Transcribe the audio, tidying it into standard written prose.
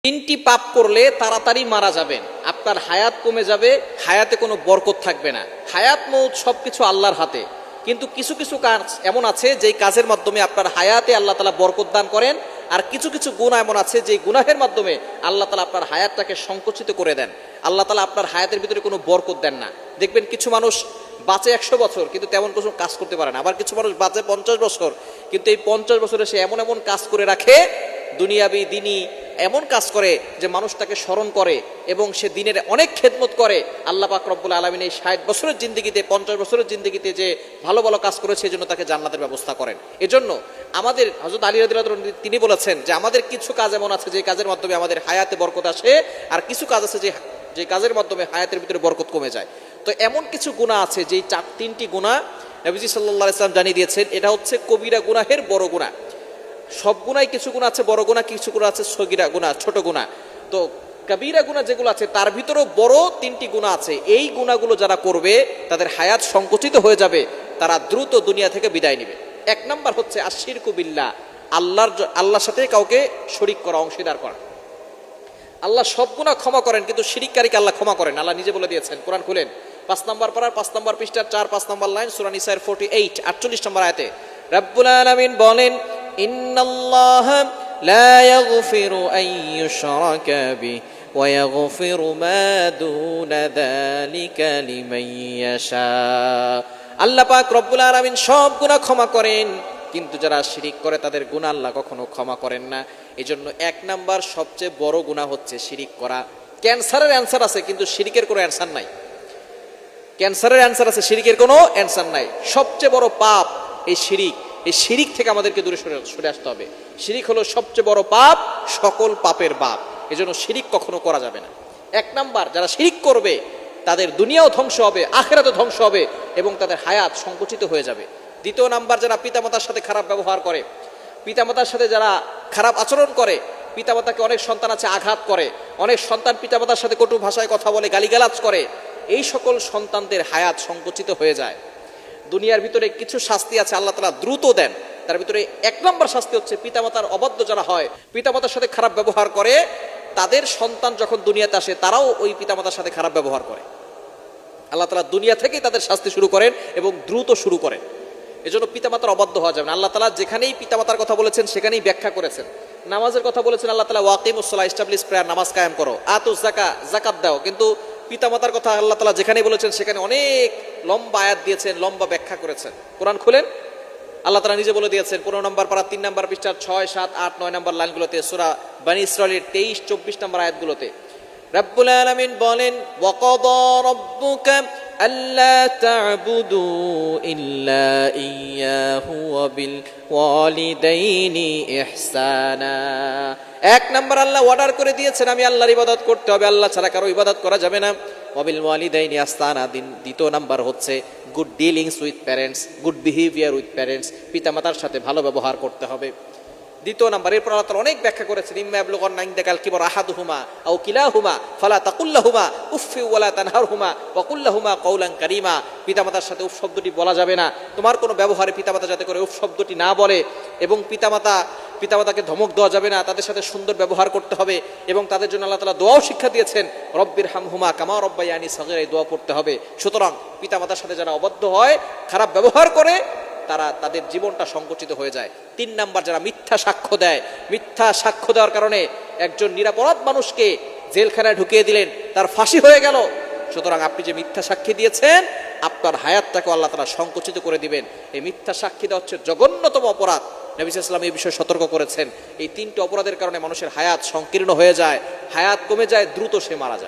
তিনটি পাপ করলে তাড়াতাড়ি মারা যাবেন, আপনার হায়াত কমে যাবে, হায়াতে কোনো বরকত থাকবে না। হায়াত মৌত সবকিছু আল্লাহর হাতে, কিন্তু কিছু কিছু কাজ এমন আছে যেই কাজের মাধ্যমে আপনার হায়াতে আল্লাহ তাআলা বরকত দান করেন, আর কিছু কিছু গুনাহ এমন আছে যেই গুনাহের মাধ্যমে আল্লাহ তাআলা আপনার হায়াতটাকে সংকুচিত করে দেন। আল্লাহ তাআলা আপনার হায়াতের ভিতরে কোনো বরকত দেন না। দেখবেন কিছু মানুষ বাঁচে 100 বছর কিন্তু তেমন কোনো কাজ করতে পারে না, আবার কিছু মানুষ বাঁচে 50 বছর কিন্তু এই 50 বছরে সে এমন এমন কাজ করে রাখে, দুনিয়াবি দিনই এমন কাজ করে যে মানুষ তাকে স্মরণ করে এবং সে দিনের অনেক খেদমত করে। আল্লাহ পাক রব্বুল আলামিন এই 60 বছরের জিন্দেগিতে, 50 বছরের জিন্দেগিতে যে ভালো ভালো কাজ করেছে এই জন্য তাকে জান্নাতের ব্যবস্থা করেন। এজন্য আমাদের হযরত আলী রাদিয়াল্লাহু তাআলা তিনি বলেছেন যে আমাদের কিছু কাজ এমন আছে যে কাজের মাধ্যমে আমাদের হায়াতে বরকত আসে, আর কিছু কাজ আছে যে কাজের মাধ্যমে হায়াতের ভিতরে বরকত কমে যায়। তো এমন কিছু গুনাহ আছে যেই তিনটি গুনাহ নবীজি সাল্লাল্লাহু আলাইহি ওয়াসাল্লাম জানিয়ে দিয়েছেন, এটা হচ্ছে কবিরা গুনাহের বড় গুনাহ। সব গুনাই, কিছু গুনাহ আছে বড় গুনাহ, কিছু গুনাহ আছে সগীরা গুনাহ, ছোট গুনাহ। তো কবিরা গুনাহ যেগুলো আছে তার ভিতরেও বড় তিনটি গুনাহ আছে। এই গুনাহগুলো যারা করবে তাদের হায়াত সংকুচিত হয়ে যাবে, তারা দ্রুত দুনিয়া থেকে বিদায় নেবে। এক নাম্বার হচ্ছে আশিরকু বিল্লাহ, আল্লাহর সাথে কাউকে শরীক করা, অংশীদার করা। আল্লাহ সব গুনাহ ক্ষমা করেন কিন্তু শিরিককারীকে আল্লাহ ক্ষমা করেন। আল্লাহ নিজে বলে দিয়েছেন, কোরআন খুলেন 5 নম্বর পারার 5 নম্বর পৃষ্ঠার 4-5 নম্বর লাইন, সূরা নিসার 48 নম্বর আয়াতে রব্বুল আলামিন বলেন, ইন্নাল্লাহা লা ইয়াগফিরু আন ইউশরাকা বিহি ওয়া ইয়াগফিরু মা দুনা যালিকা লিমান ইয়াশা। আল্লাহ পাক রব্বুল আলামিন সব গুনাহ ক্ষমা করেন, কিন্তু যারা শিরিক করে তাদের গুনাহ আল্লাহ কখনো ক্ষমা করেন না। এজন্য এক নাম্বার সবচেয়ে বড় গুনাহ হচ্ছে শিরিক করা। ক্যান্সারের অ্যানসার আছে কিন্তু শিরিকের কোনো অ্যানসার নাই। ক্যান্সারের অ্যানসার আছে, শিরিকের কোনো অ্যানসার নাই। সবচেয়ে বড় পাপ এই শিরিক। এই শিরিক থেকে আমাদেরকে দূরে সরে আসতে হবে। শিরিক হলো সবচেয়ে বড় পাপ, সকল পাপের বাপ। এজন্য শিরিক কখনো করা যাবে না। এক নাম্বার, যারা শিরিক করবে তাদের দুনিয়াও ধ্বংস হবে, আখিরাতও ধ্বংস হবে এবং তাদের হায়াত সংকুচিত হয়ে যাবে। দ্বিতীয় নাম্বার, যারা পিতামাতার সাথে খারাপ ব্যবহার করে, পিতামাতার সাথে যারা খারাপ আচরণ করে, পিতামাতাকে অনেক সন্তান আছে আঘাত করে, অনেক সন্তান পিতামাতার সাথে কটু ভাষায় কথা বলে, গালিগালাজ করে, এই সকল সন্তানদের হায়াত সংকুচিত হয়ে যায়। দুনিয়ার ভিতরে কিছু শাস্তি আছে আল্লাহ তাআলা দ্রুত দেন, তার ভিতরে এক নম্বর শাস্তি হচ্ছে পিতামাতার অবাধ্য যারা হয়, পিতামাতার সাথে খারাপ ব্যবহার করে, তাদের সন্তান যখন দুনিয়াতে আসে তারাও ওই পিতামাতার সাথে খারাপ ব্যবহার করে। আল্লাহ তাআলা দুনিয়া থেকেই তাদের শাস্তি শুরু করেন এবং দ্রুত শুরু করেন। এজন্য পিতামাতার অবাধ্য হওয়া যাবে না। আল্লাহ তাআলা যেখানেই পিতামাতার কথা বলেছেন সেখানেই ব্যাখ্যা করেছেন। নামাজের কথা বলেছেন আল্লাহ তাআলা, ওয়াকিমুস সালাহ, এস্টাবলিশ প্রেয়ার, নামাজ কায়েম করো, আতুজ যাকাত, যাকাত দাও। কিন্তু পিতামাতার কথা আল্লাহ তাআলা যেখানেই বলেছেন সেখানে অনেক লম্বা আয়াত দিয়েছেন, লম্বা ব্যাখ্যা করেছেন। কোরআন খুলেন, আল্লাহ তাআলা নিজে বলে দিয়েছেন 15 নম্বর পারা 3 নম্বর পৃষ্ঠার 6, 7, 8, 9 নম্বর লাইনগুলোতে, সূরা বনী ইসরাঈলের 23-24 নম্বর আয়াতগুলোতে রব্বুল আলামিন বলেন, ওয়াকাদা রাব্বুকা আল্লা তা'বুদু ইল্লা ইয়্যাহু ওয়া বিল ওয়ালিদাইনি ইহসানা। এক নাম্বার আল্লাহ অর্ডার করে দিয়েছেন আমি আল্লাহর ইবাদত করতে হবে, আল্লাহ ছাড়া কারো ইবাদত করা যাবে না। ওয়া বিল ওয়ালিদাইনি ইহসানা। দ্বিতীয় নাম্বার হচ্ছে good dealings with parents, good behaviour with parents, পিতামাতার সাথে ভালো ব্যবহার করতে হবে। দ্বিতীয় নাম্বার, এরপর আল্লাহ তাআলা অনেক ব্যাখ্যা করেছেন, ইম্মা ইয়াবলুগান্না ইনদাকাল কিবার আহাদুহুমা আও কিলাহুমা ফালা তাকুল লাহুমা উফফি ওয়ালা তানহারহুমা ওয়া কুল লাহুমা কাওলান কারীমা। পিতামাতার সাথে উফ শব্দটি বলা যাবে না। তোমার কোনো ব্যবহারে পিতামাতা যাতে করে উফ শব্দটি না বলে, এবং পিতামাতাকে ধমক দেওয়া যাবে না, তাদের সাথে সুন্দর ব্যবহার করতে হবে। এবং তাদের জন্য আল্লাহ তাআলা দোয়াও শিক্ষা দিয়েছেন, রব্বির হামহুমা কামা রব্বায়ানি সগীরা, এই দোয়া পড়তে হবে। সুতরাং পিতামাতার সাথে যারা অবাধ্য হয়, খারাপ ব্যবহার করে, তাদের জীবনটা সংকুচিত হয়ে যায়। 3 নাম্বার, যারা মিথ্যা সাক্ষ্য দেয়, মিথ্যা সাক্ষ্য দেওয়ার কারণে একজন নিরপরাধ মানুষকে জেলখানায় ঢুকিয়ে দিলেন, তার ফাঁসি হয়ে গেল। সুতরাং আপনি যে মিথ্যা সাক্ষী দিয়েছেন আপনার হায়াতটাকে আল্লাহ তাআলা সংকুচিত করে দিবেন। এই মিথ্যা সাক্ষী দেওয়া হচ্ছে জঘন্যতম অপরাধ। নবী সাল্লাল্লাহু আলাইহি ওয়াসাল্লাম এই বিষয়ে সতর্ক করেছেন। এই 3টি অপরাধের কারণে মানুষের হায়াত সংকীর্ণ হয়ে যায়, হায়াত কমে যায়, দ্রুত সে মারা যায়।